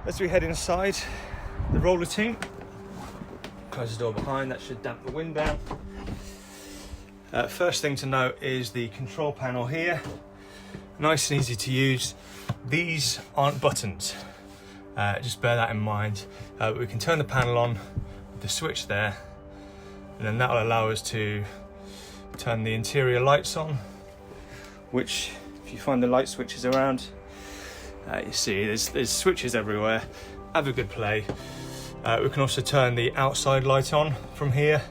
As we head inside the roller team, close the door behind, that should damp the wind down. First thing to note is the control panel here. Nice and easy to use. These aren't buttons, just bear that in mind. We can turn the panel on with the switch there, and then that will allow us to turn the interior lights on, which if you find the light switches around, you see there's switches everywhere. Have a good play. We can also turn the outside light on from here.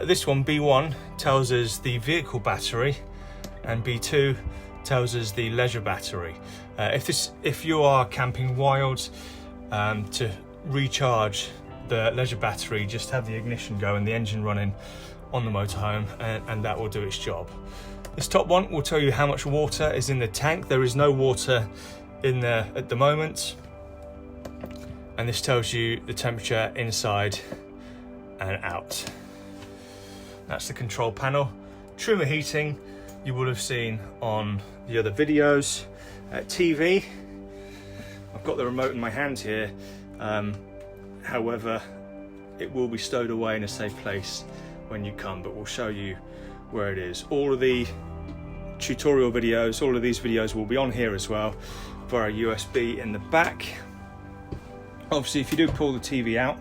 This one, B1, tells us the vehicle battery, and B2 tells us the leisure battery. If you are camping wild, to recharge the leisure battery, just have the ignition go and the engine running on the motorhome, and that will do its job. This top one will tell you how much water is in the tank. There is no water in there at the moment, and this tells you the temperature inside and out. That's the control panel. Trimmer heating you will have seen on the other videos. TV, I've got the remote in my hand here, however it will be stowed away in a safe place when you come, but we'll show you where it is. All of the tutorial videos, all of these videos will be on here as well via USB in the back. Obviously if you do pull the TV out,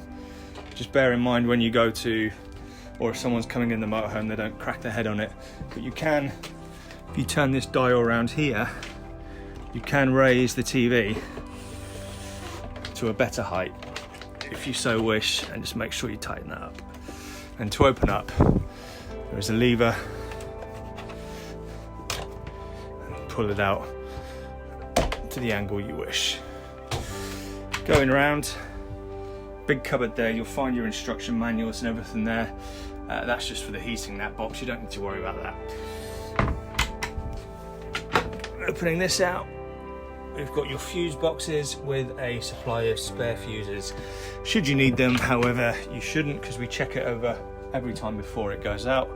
just bear in mind when you go to, or if someone's coming in the motorhome, they don't crack their head on it. But you can, if you turn this dial around here, you can raise the TV to a better height if you so wish, and just make sure you tighten that up. And to open up, there is a lever, and pull it out to the angle you wish. Going around, big cupboard there, you'll find your instruction manuals and everything there. That's just for the heating, that box, you don't need to worry about that. Opening this out, we've got your fuse boxes with a supply of spare fuses should you need them. However, you shouldn't, because we check it over every time before it goes out.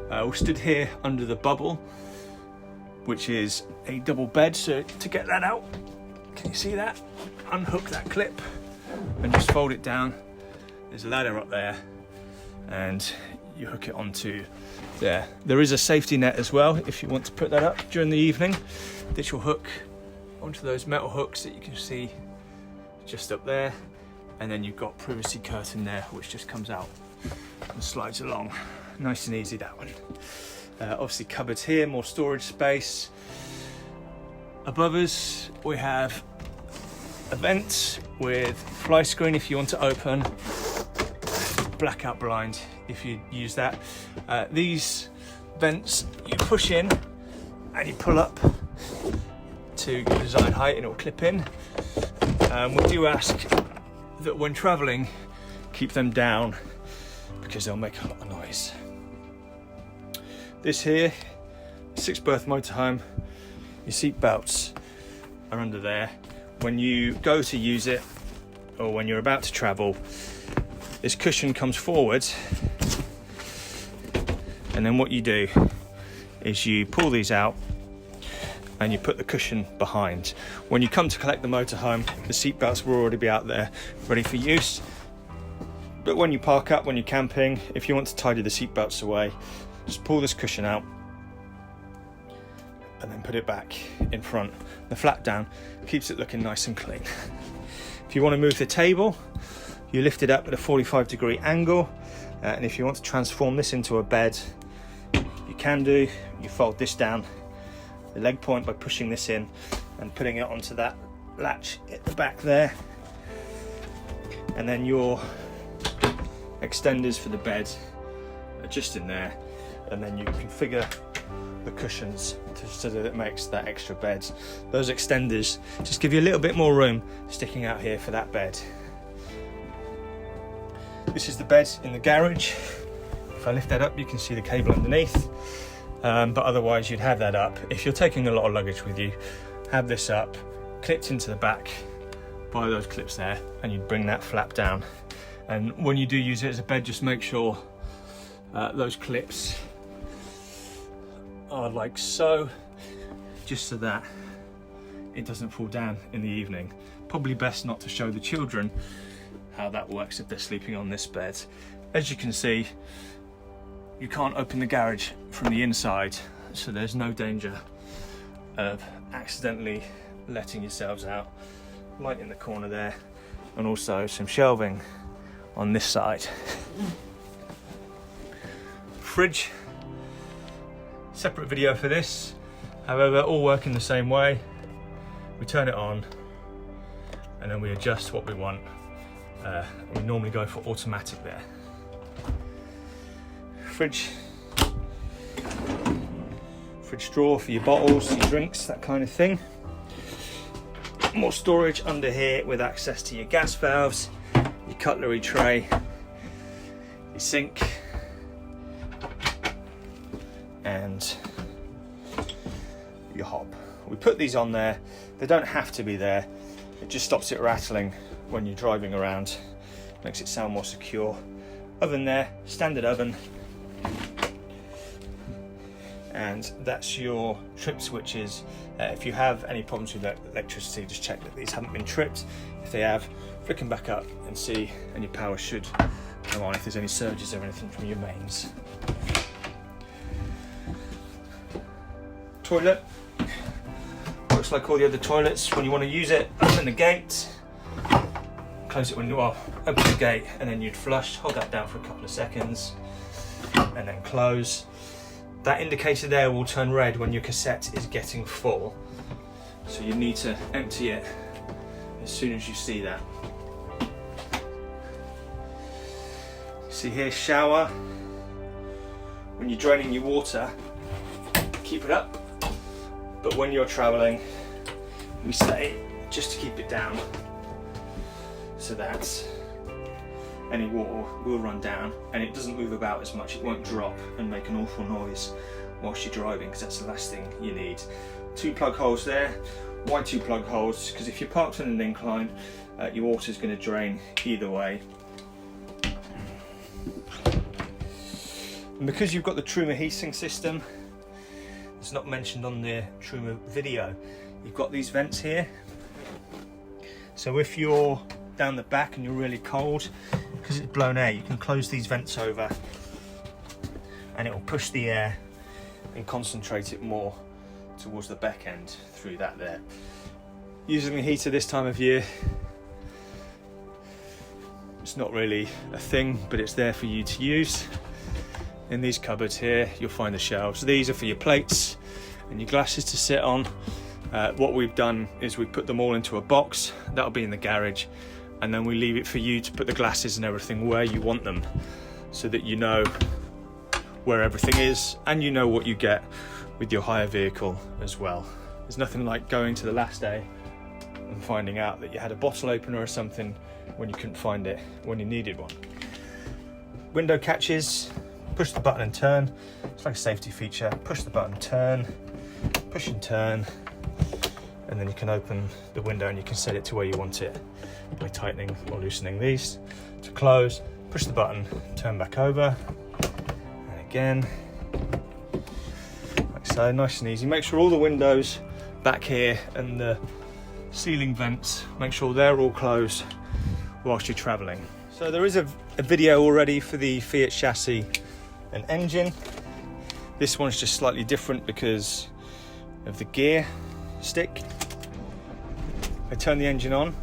We're stood here under the bubble, which is a double bed. So to get that out, can you see that? Unhook that clip and just fold it down. There's a ladder up there, and you hook it onto there. There is a safety net as well if you want to put that up during the evening. This will hook onto those metal hooks that you can see just up there, and then you've got privacy curtain there which just comes out and slides along. Nice and easy, that one. Obviously cupboards here, more storage space. Above us we have a vent with fly screen if you want to open, blackout blind if you use that. These vents you push in and you pull up to your desired height and it will clip in. We do ask that when travelling, keep them down because they'll make a lot of noise. This here, 6-berth motorhome, your seat belts are under there. When you go to use it, or when you're about to travel, this cushion comes forward, and then what you do is you pull these out and you put the cushion behind. When you come to collect the motorhome, the seat belts will already be out there ready for use. But when you park up, when you're camping, if you want to tidy the seat belts away, just pull this cushion out and then put it back in front. The flap down keeps it looking nice and clean. If you want to move the table, you lift it up at a 45-degree angle, and if you want to transform this into a bed, you can do. You fold this down the leg point by pushing this in and putting it onto that latch at the back there, and then your extenders for the bed are just in there, and then you configure the cushions so that it makes that extra bed. Those extenders just give you a little bit more room sticking out here for that bed. This is the bed in the garage. If I lift that up, you can see the cable underneath, but otherwise you'd have that up. If you're taking a lot of luggage with you, have this up, clipped into the back by those clips there, and you'd bring that flap down. And when you do use it as a bed, just make sure those clips are like so, just so that it doesn't fall down in the evening. Probably best not to show the children how that works if they're sleeping on this bed. As you can see, you can't open the garage from the inside, so there's no danger of accidentally letting yourselves out. Light in the corner there, and also some shelving on this side. Fridge, separate video for this. However, all work in the same way. We turn it on and then we adjust what we want. We normally go for automatic there. Fridge drawer for your bottles, your drinks, that kind of thing. More storage under here with access to your gas valves, your cutlery tray, your sink, and your hob. We put these on there. They don't have to be there. It just stops it rattling when you're driving around. Makes it sound more secure. Oven there, standard oven. And that's your trip switches. If you have any problems with electricity, just check that these haven't been tripped. If they have, flick them back up and see, and your power should come on if there's any surges or anything from your mains. Toilet. Looks like all the other toilets. When you want to use it, open the gate, close it when you open the gate, and then you'd flush. Hold that down for a couple of seconds, and then close. That indicator there will turn red when your cassette is getting full. So you need to empty it as soon as you see that. See here, shower. When you're draining your water, keep it up. But when you're traveling, we say just to keep it down so that any water will run down and it doesn't move about as much. It won't drop and make an awful noise whilst you're driving, because that's the last thing you need. 2 plug holes there. Why 2 plug holes? Because if you're parked on an incline, your water is going to drain either way. And because you've got the Truma heating system, it's not mentioned on the Truma video, you've got these vents here. So if you're down the back and you're really cold, because it's blown air, you can close these vents over and it will push the air and concentrate it more towards the back end through that there. Using the heater this time of year, it's not really a thing, but it's there for you to use. In these cupboards here, you'll find the shelves. These are for your plates and your glasses to sit on. What we've done is we've put them all into a box. That'll be in the garage, and then we leave it for you to put the glasses and everything where you want them, so that you know where everything is and you know what you get with your hire vehicle as well. There's nothing like going to the last day and finding out that you had a bottle opener or something when you couldn't find it when you needed one. Window catches, push the button and turn. It's like a safety feature. Push the button, turn, push and turn, and then you can open the window and you can set it to where you want it by tightening or loosening these. To close, push the button, turn back over, and again, like so, nice and easy. Make sure all the windows back here and the ceiling vents, make sure they're all closed whilst you're traveling. So there is a video already for the Fiat chassis and engine. This one's just slightly different because of the gear stick. I turn the engine on.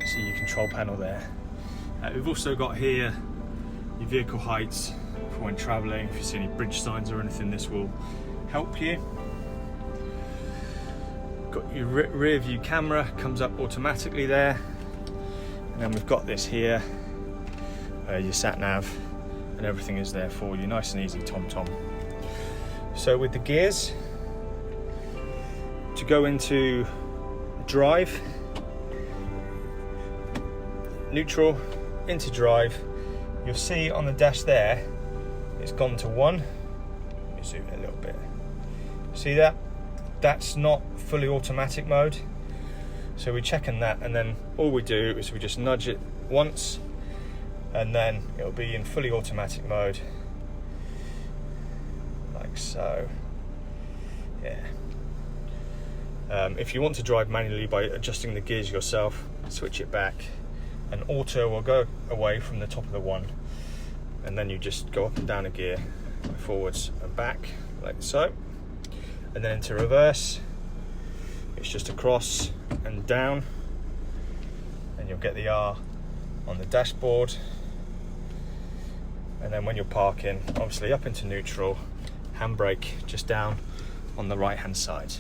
See your control panel there. We've also got here your vehicle heights for when traveling. If you see any bridge signs or anything, this will help you. Got your rear view camera, comes up automatically there. And then we've got this here, your sat nav, and everything is there for you, nice and easy, tom-tom. So with the gears, to go into drive, neutral, into drive, you'll see on the dash there, it's gone to 1. Let me zoom in a little bit. See that? That's not fully automatic mode. So we're checking that, and then all we do is we just nudge it once, and then it'll be in fully automatic mode, like so. Yeah. If you want to drive manually by adjusting the gears yourself, switch it back, and auto will go away from the top of the one, and then you just go up and down a gear, forwards and back, like so. And then into reverse, it's just across and down, and you'll get the R on the dashboard. And then when you're parking, obviously up into neutral, handbrake just down on the right hand side.